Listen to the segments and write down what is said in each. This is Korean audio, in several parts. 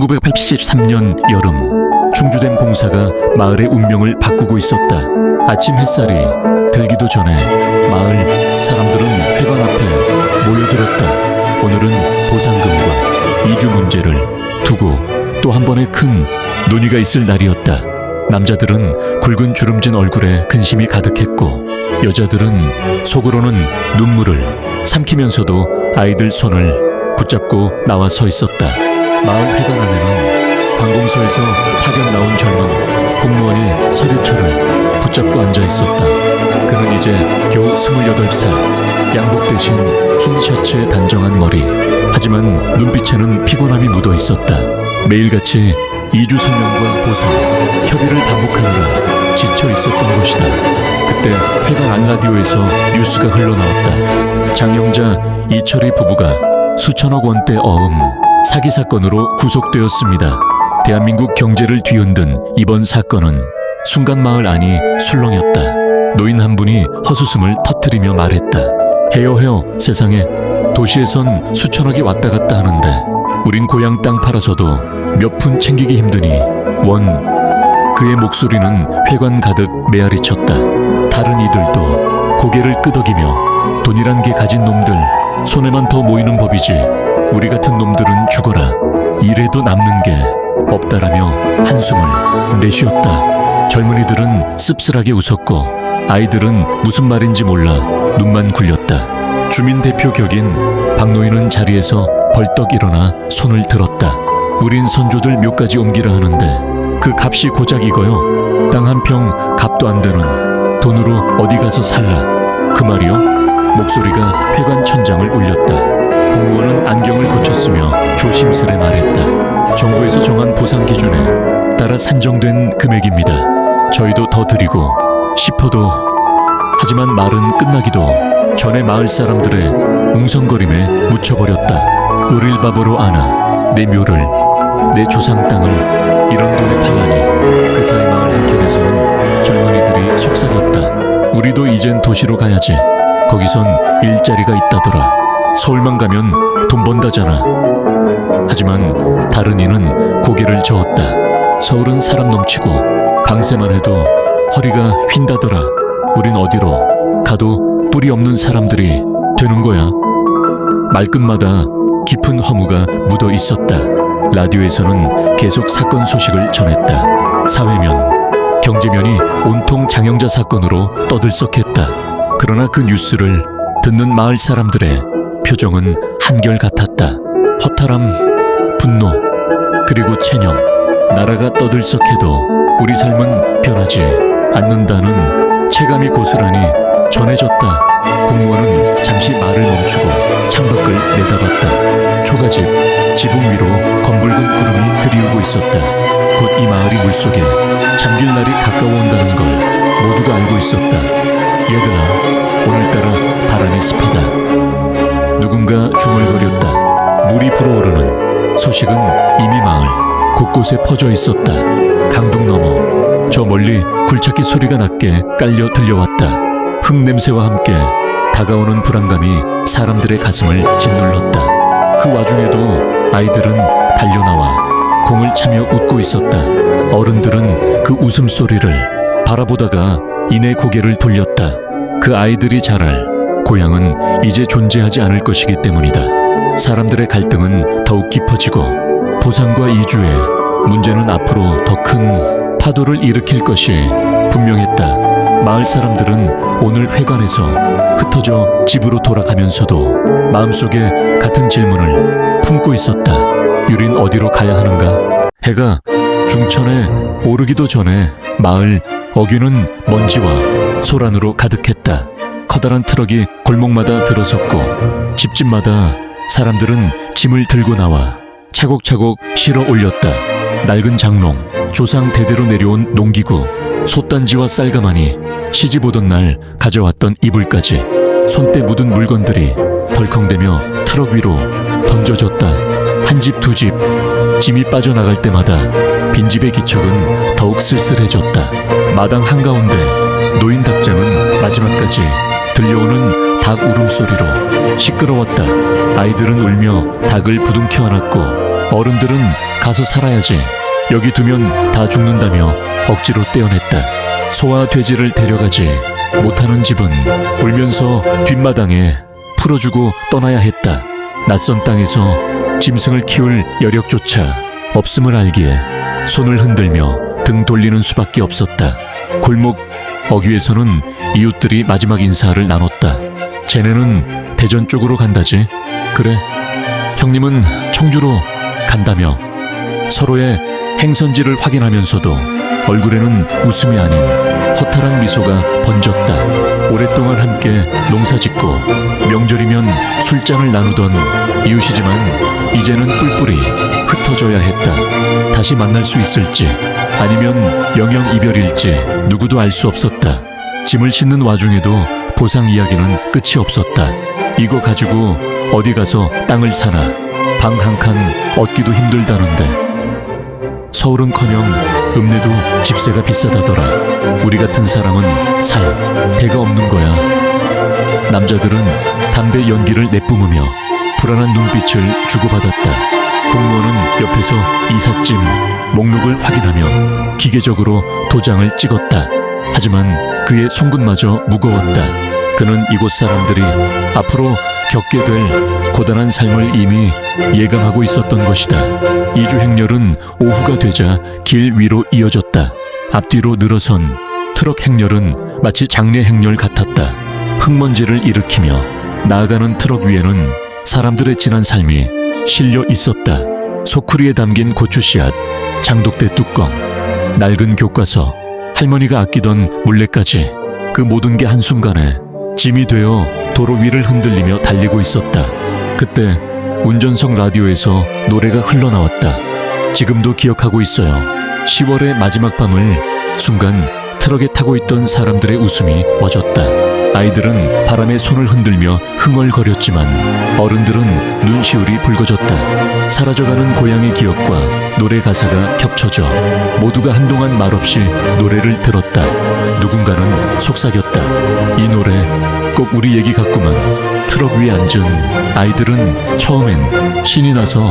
1983년 여름, 충주댐 공사가 마을의 운명을 바꾸고 있었다. 아침 햇살이 들기도 전에 마을 사람들은 회관 앞에 모여들었다. 오늘은 보상금과 이주 문제를 두고 또 한 번의 큰 논의가 있을 날이었다. 남자들은 굵은 주름진 얼굴에 근심이 가득했고, 여자들은 속으로는 눈물을 삼키면서도 아이들 손을 붙잡고 나와 서 있었다. 마을 회관 안에는 관공서에서 파견 나온 젊은 공무원이 서류철을 붙잡고 앉아 있었다. 그는 이제 겨우 28살, 양복 대신 흰 셔츠에 단정한 머리. 하지만 눈빛에는 피곤함이 묻어 있었다. 매일같이 이주 설명과 보상, 협의를 반복하느라 지쳐 있었던 것이다. 그때 회관 안 라디오에서 뉴스가 흘러나왔다. 장영자, 이철희 부부가 수천억 원대 어음 사기 사건으로 구속되었습니다. 대한민국 경제를 뒤흔든 이번 사건은 순간 마을 안이 술렁였다. 노인 한 분이 헛웃음을 터뜨리며 말했다. 헤어 세상에 도시에선 수천억이 왔다 갔다 하는데 우린 고향 땅 팔아서도 몇 푼 챙기기 힘드니 원. 그의 목소리는 회관 가득 메아리쳤다. 다른 이들도 고개를 끄덕이며 돈이란 게 가진 놈들 손에만 더 모이는 법이지 우리 같은 놈들은 죽어라. 이래도 남는 게 없다라며 한숨을 내쉬었다. 젊은이들은 씁쓸하게 웃었고 아이들은 무슨 말인지 몰라 눈만 굴렸다. 주민 대표 격인 박노인은 자리에서 벌떡 일어나 손을 들었다. 우린 선조들 묘까지 옮기라 하는데 그 값이 고작 이거요. 땅 한 평 값도 안 되는 돈으로 어디 가서 살라. 그 말이요? 목소리가 회관 천장을 울렸다. 공무원은 안경을 고쳤으며 조심스레 말했다. 정부에서 정한 보상 기준에 따라 산정된 금액입니다. 저희도 더 드리고 싶어도 하지만 말은 끝나기도 전에 마을 사람들의 웅성거림에 묻혀버렸다. 요릴 바보로 아나 내 묘를 내 조상 땅을 이런 돈에 팔라니. 그 사이 마을 한켠에서는 젊은이들이 속삭였다. 우리도 이젠 도시로 가야지. 거기선 일자리가 있다더라. 서울만 가면 돈 번다잖아. 하지만 다른 이는 고개를 저었다. 서울은 사람 넘치고 방세만 해도 허리가 휜다더라. 우린 어디로 가도 뿌리 없는 사람들이 되는 거야. 말끝마다 깊은 허무가 묻어 있었다. 라디오에서는 계속 사건 소식을 전했다. 사회면, 경제면이 온통 장영자 사건으로 떠들썩했다. 그러나 그 뉴스를 듣는 마을 사람들의 표정은 한결같았다. 허탈함, 분노, 그리고 체념. 나라가 떠들썩해도 우리 삶은 변하지 않는다는 체감이 고스란히 전해졌다. 공무원은 잠시 말을 멈추고 창밖을 내다봤다. 초가집, 지붕 위로 검붉은 구름이 들이우고 있었다. 곧 이 마을이 물속에 잠길 날이 가까워온다는 걸 모두가 알고 있었다. 얘들아, 오늘따라 바람이 습하다. 누군가 중얼거렸다. 물이 불어오르는 소식은 이미 마을 곳곳에 퍼져 있었다. 강둑 너머 저 멀리 굴착기 소리가 낮게 깔려 들려왔다. 흙냄새와 함께 다가오는 불안감이 사람들의 가슴을 짓눌렀다. 그 와중에도 아이들은 달려나와 공을 차며 웃고 있었다. 어른들은 그 웃음소리를 바라보다가 이내 고개를 돌렸다. 그 아이들이 자랄 고향은 이제 존재하지 않을 것이기 때문이다. 사람들의 갈등은 더욱 깊어지고 보상과 이주의 문제는 앞으로 더 큰 파도를 일으킬 것이 분명했다. 마을 사람들은 오늘 회관에서 흩어져 집으로 돌아가면서도 마음속에 같은 질문을 품고 있었다. 유린 어디로 가야 하는가? 해가 중천에 오르기도 전에 마을 어귀는 먼지와 소란으로 가득했다. 커다란 트럭이 골목마다 들어섰고 집집마다 사람들은 짐을 들고 나와 차곡차곡 실어 올렸다. 낡은 장롱, 조상 대대로 내려온 농기구, 솥단지와 쌀가마니, 시집 오던 날 가져왔던 이불까지 손때 묻은 물건들이 덜컹대며 트럭 위로 던져졌다. 한 집 두 집, 짐이 빠져나갈 때마다 빈집의 기척은 더욱 쓸쓸해졌다. 마당 한가운데 노인 닭장은 마지막까지 들려오는 닭 울음소리로 시끄러웠다. 아이들은 울며 닭을 부둥켜 안았고 어른들은 가서 살아야지. 여기 두면 다 죽는다며 억지로 떼어냈다. 소와 돼지를 데려가지 못하는 집은 울면서 뒷마당에 풀어주고 떠나야 했다. 낯선 땅에서 짐승을 키울 여력조차 없음을 알기에 손을 흔들며 등 돌리는 수밖에 없었다. 골목 어귀에서는 이웃들이 마지막 인사를 나눴다. 쟤네는 대전 쪽으로 간다지. 그래, 형님은 청주로 간다며 서로의 행선지를 확인하면서도 얼굴에는 웃음이 아닌 허탈한 미소가 번졌다. 오랫동안 함께 농사짓고 명절이면 술잔을 나누던 이웃이지만 이제는 뿔뿔이 흩어져야 했다. 다시 만날 수 있을지 아니면 영영 이별일지 누구도 알 수 없었다. 짐을 싣는 와중에도 보상 이야기는 끝이 없었다. 이거 가지고 어디 가서 땅을 사나 방 한 칸 얻기도 힘들다는데 서울은커녕 읍내도 집세가 비싸다더라. 우리 같은 사람은 살 데가 없는 거야. 남자들은 담배 연기를 내뿜으며 불안한 눈빛을 주고받았다. 공무원은 옆에서 이삿짐 목록을 확인하며 기계적으로 도장을 찍었다. 하지만 그의 손끝마저 무거웠다. 그는 이곳 사람들이 앞으로 겪게 될 고단한 삶을 이미 예감하고 있었던 것이다. 이주 행렬은 오후가 되자 길 위로 이어졌다. 앞뒤로 늘어선 트럭 행렬은 마치 장례 행렬 같았다. 흙먼지를 일으키며 나아가는 트럭 위에는 사람들의 지난 삶이 실려 있었다. 소쿠리에 담긴 고추씨앗, 장독대 뚜껑, 낡은 교과서, 할머니가 아끼던 물레까지 그 모든 게 한순간에 짐이 되어 도로 위를 흔들리며 달리고 있었다. 그때 운전석 라디오에서 노래가 흘러나왔다. 지금도 기억하고 있어요. 10월의 마지막 밤을 순간 트럭에 타고 있던 사람들의 웃음이 멎었다. 아이들은 바람에 손을 흔들며 흥얼거렸지만 어른들은 눈시울이 붉어졌다. 사라져가는 고향의 기억과 노래 가사가 겹쳐져 모두가 한동안 말없이 노래를 들었다. 누군가는 속삭였다. 이 노래 꼭 우리 얘기 같구만. 트럭 위에 앉은 아이들은 처음엔 신이 나서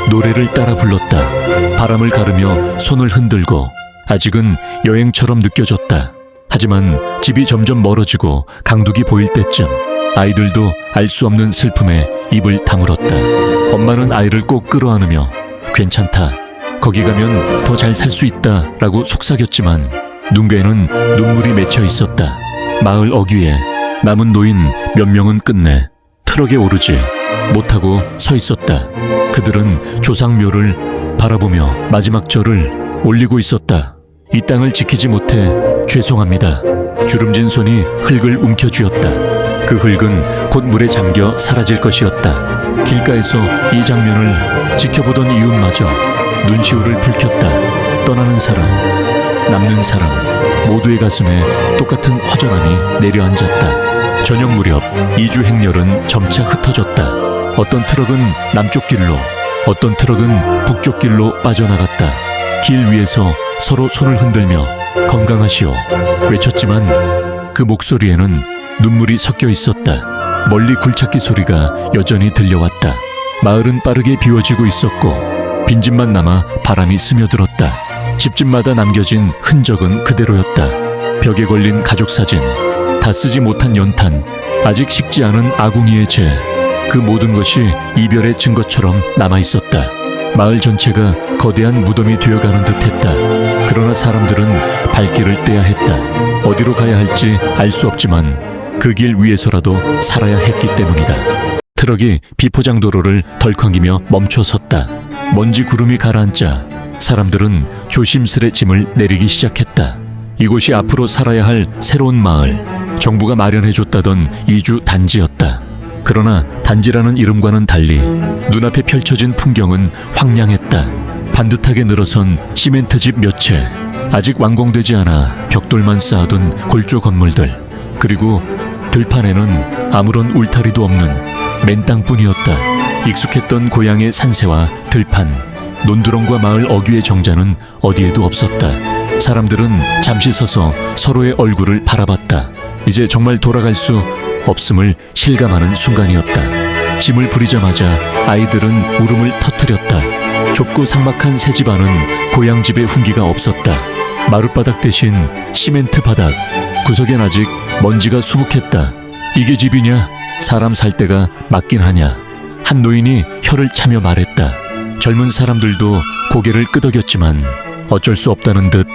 노래를 따라 불렀다. 바람을 가르며 손을 흔들고 아직은 여행처럼 느껴졌다. 하지만 집이 점점 멀어지고 강둑이 보일 때쯤 아이들도 알 수 없는 슬픔에 입을 다물었다. 엄마는 아이를 꼭 끌어안으며 괜찮다. 거기 가면 더 잘 살 수 있다 라고 속삭였지만 눈가에는 눈물이 맺혀 있었다. 마을 어귀에 남은 노인 몇 명은 끝내 트럭에 오르지 못하고 서 있었다. 그들은 조상묘를 바라보며 마지막 절을 올리고 있었다. 이 땅을 지키지 못해 죄송합니다. 주름진 손이 흙을 움켜쥐었다. 그 흙은 곧 물에 잠겨 사라질 것이었다. 길가에서 이 장면을 지켜보던 이웃마저 눈시울을 붉혔다. 떠나는 사람, 남는 사람 모두의 가슴에 똑같은 허전함이 내려앉았다. 저녁 무렵 이주 행렬은 점차 흩어졌다. 어떤 트럭은 남쪽 길로, 어떤 트럭은 북쪽 길로 빠져나갔다. 길 위에서 서로 손을 흔들며 건강하시오 외쳤지만 그 목소리에는 눈물이 섞여 있었다. 멀리 굴착기 소리가 여전히 들려왔다. 마을은 빠르게 비워지고 있었고 빈집만 남아 바람이 스며들었다. 집집마다 남겨진 흔적은 그대로였다. 벽에 걸린 가족 사진, 다 쓰지 못한 연탄, 아직 식지 않은 아궁이의 재, 그 모든 것이 이별의 증거처럼 남아있었다. 마을 전체가 거대한 무덤이 되어가는 듯했다. 그러나 사람들은 발길을 떼야 했다. 어디로 가야 할지 알 수 없지만 그 길 위에서라도 살아야 했기 때문이다. 트럭이 비포장도로를 덜컹이며 멈춰섰다. 먼지 구름이 가라앉자 사람들은 조심스레 짐을 내리기 시작했다. 이곳이 앞으로 살아야 할 새로운 마을, 정부가 마련해줬다던 이주 단지였다. 그러나 단지라는 이름과는 달리 눈앞에 펼쳐진 풍경은 황량했다. 반듯하게 늘어선 시멘트집 몇 채, 아직 완공되지 않아 벽돌만 쌓아둔 골조 건물들, 그리고 들판에는 아무런 울타리도 없는 맨 땅뿐이었다. 익숙했던 고향의 산세와 들판, 논두렁과 마을 어귀의 정자는 어디에도 없었다. 사람들은 잠시 서서 서로의 얼굴을 바라봤다. 이제 정말 돌아갈 수 없음을 실감하는 순간이었다. 짐을 부리자마자 아이들은 울음을 터뜨렸다. 좁고 삭막한 새 집 안은 고향 집의 훈기가 없었다. 마룻바닥 대신 시멘트 바닥, 구석엔 아직 먼지가 수북했다. 이게 집이냐? 사람 살 데가 맞긴 하냐? 한 노인이 혀를 차며 말했다. 젊은 사람들도 고개를 끄덕였지만 어쩔 수 없다는 듯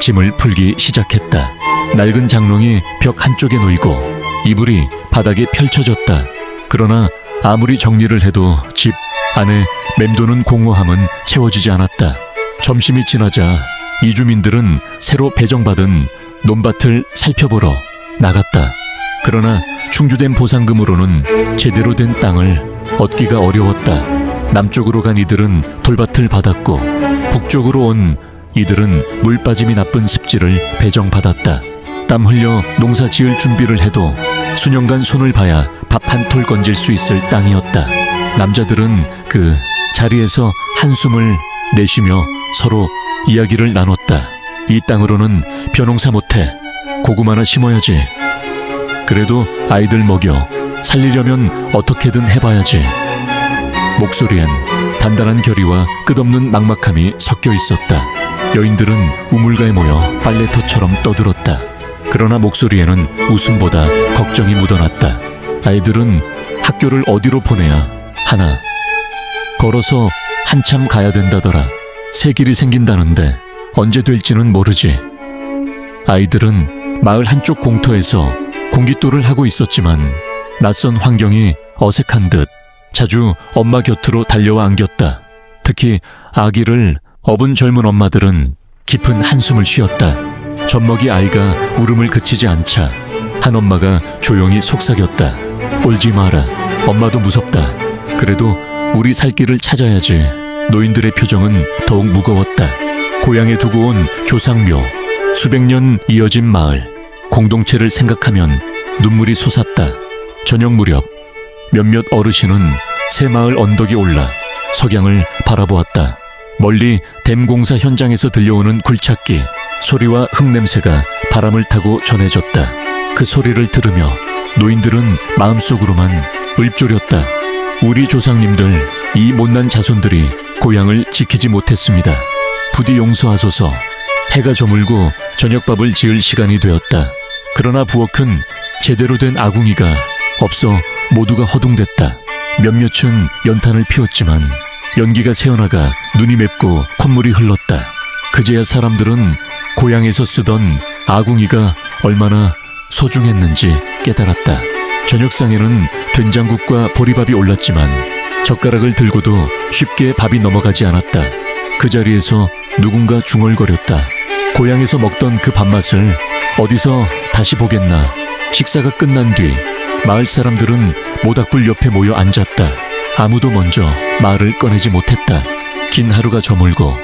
짐을 풀기 시작했다. 낡은 장롱이 벽 한쪽에 놓이고 이불이 바닥에 펼쳐졌다. 그러나 아무리 정리를 해도 집 안에 맴도는 공허함은 채워지지 않았다. 점심이 지나자 이주민들은 새로 배정받은 논밭을 살펴보러 나갔다. 그러나 충주된 보상금으로는 제대로 된 땅을 얻기가 어려웠다. 남쪽으로 간 이들은 돌밭을 받았고 북쪽으로 온 이들은 물 빠짐이 나쁜 습지를 배정받았다. 땀 흘려 농사 지을 준비를 해도 수년간 손을 봐야 밥 한 톨 건질 수 있을 땅이었다. 남자들은 그 자리에서 한숨을 내쉬며 서로 이야기를 나눴다. 이 땅으로는 벼농사 못해. 고구마나 심어야지. 그래도 아이들 먹여 살리려면 어떻게든 해봐야지. 목소리엔 단단한 결의와 끝없는 막막함이 섞여 있었다. 여인들은 우물가에 모여 빨래터처럼 떠들었다. 그러나 목소리에는 웃음보다 걱정이 묻어났다. 아이들은 학교를 어디로 보내야 하나? 걸어서 한참 가야 된다더라. 새 길이 생긴다는데 언제 될지는 모르지. 아이들은 마을 한쪽 공터에서 공깃돌을 하고 있었지만 낯선 환경이 어색한 듯 자주 엄마 곁으로 달려와 안겼다. 특히 아기를 업은 젊은 엄마들은 깊은 한숨을 쉬었다. 젖먹이 아이가 울음을 그치지 않자 한 엄마가 조용히 속삭였다. 울지 마라. 엄마도 무섭다. 그래도 우리 살 길을 찾아야지. 노인들의 표정은 더욱 무거웠다. 고향에 두고 온 조상묘, 수백 년 이어진 마을, 공동체를 생각하면 눈물이 솟았다. 저녁 무렵 몇몇 어르신은 새 마을 언덕에 올라 석양을 바라보았다. 멀리 댐 공사 현장에서 들려오는 굴착기 소리와 흙냄새가 바람을 타고 전해졌다. 그 소리를 들으며 노인들은 마음속으로만 읊조렸다. 우리 조상님들, 이 못난 자손들이 고향을 지키지 못했습니다. 부디 용서하소서. 해가 저물고 저녁밥을 지을 시간이 되었다. 그러나 부엌은 제대로 된 아궁이가 없어 모두가 허둥댔다. 몇몇은 연탄을 피웠지만 연기가 새어나가 눈이 맵고 콧물이 흘렀다. 그제야 사람들은 고향에서 쓰던 아궁이가 얼마나 소중했는지 깨달았다. 저녁상에는 된장국과 보리밥이 올랐지만 젓가락을 들고도 쉽게 밥이 넘어가지 않았다. 그 자리에서 누군가 중얼거렸다. 고향에서 먹던 그 밥맛을 어디서 다시 보겠나. 식사가 끝난 뒤 마을 사람들은 모닥불 옆에 모여 앉았다. 아무도 먼저 말을 꺼내지 못했다. 긴 하루가 저물고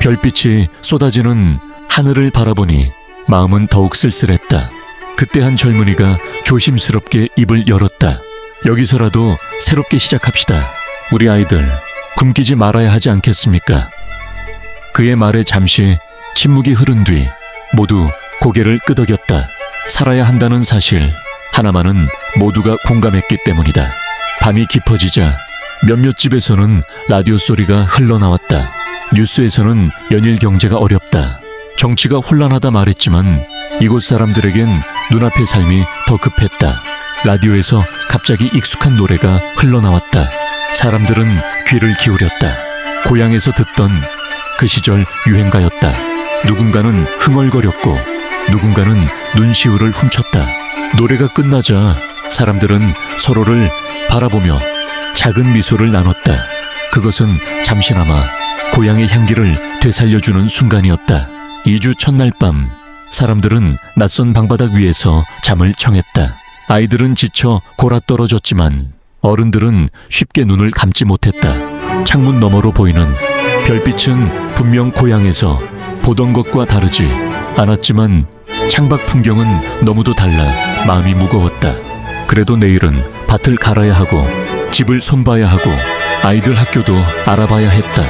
별빛이 쏟아지는 하늘을 바라보니 마음은 더욱 쓸쓸했다. 그때 한 젊은이가 조심스럽게 입을 열었다. 여기서라도 새롭게 시작합시다. 우리 아이들 굶기지 말아야 하지 않겠습니까? 그의 말에 잠시 침묵이 흐른 뒤 모두 고개를 끄덕였다. 살아야 한다는 사실 하나만은 모두가 공감했기 때문이다. 밤이 깊어지자 몇몇 집에서는 라디오 소리가 흘러나왔다. 뉴스에서는 연일 경제가 어렵다. 정치가 혼란하다 말했지만 이곳 사람들에겐 눈앞의 삶이 더 급했다. 라디오에서 갑자기 익숙한 노래가 흘러나왔다. 사람들은 귀를 기울였다. 고향에서 듣던 그 시절 유행가였다. 누군가는 흥얼거렸고 누군가는 눈시울을 훔쳤다. 노래가 끝나자 사람들은 서로를 바라보며 작은 미소를 나눴다. 그것은 잠시나마 고향의 향기를 되살려주는 순간이었다. 2주 첫날 밤 사람들은 낯선 방바닥 위에서 잠을 청했다. 아이들은 지쳐 골아떨어졌지만 어른들은 쉽게 눈을 감지 못했다. 창문 너머로 보이는 별빛은 분명 고향에서 보던 것과 다르지 않았지만 창밖 풍경은 너무도 달라 마음이 무거웠다. 그래도 내일은 밭을 갈아야 하고 집을 손봐야 하고 아이들 학교도 알아봐야 했다.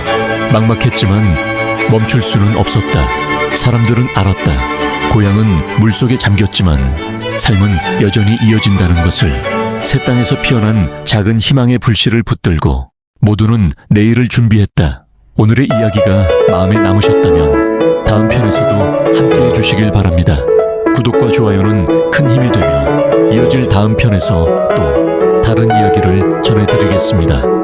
막막했지만 멈출 수는 없었다. 사람들은 알았다. 고향은 물속에 잠겼지만 삶은 여전히 이어진다는 것을. 새 땅에서 피어난 작은 희망의 불씨를 붙들고 모두는 내일을 준비했다. 오늘의 이야기가 마음에 남으셨다면 다음 편에서도 함께 해주시길 바랍니다. 구독과 좋아요는 큰 힘이 되며 이어질 다음 편에서 또 다른 이야기를 전해드리겠습니다.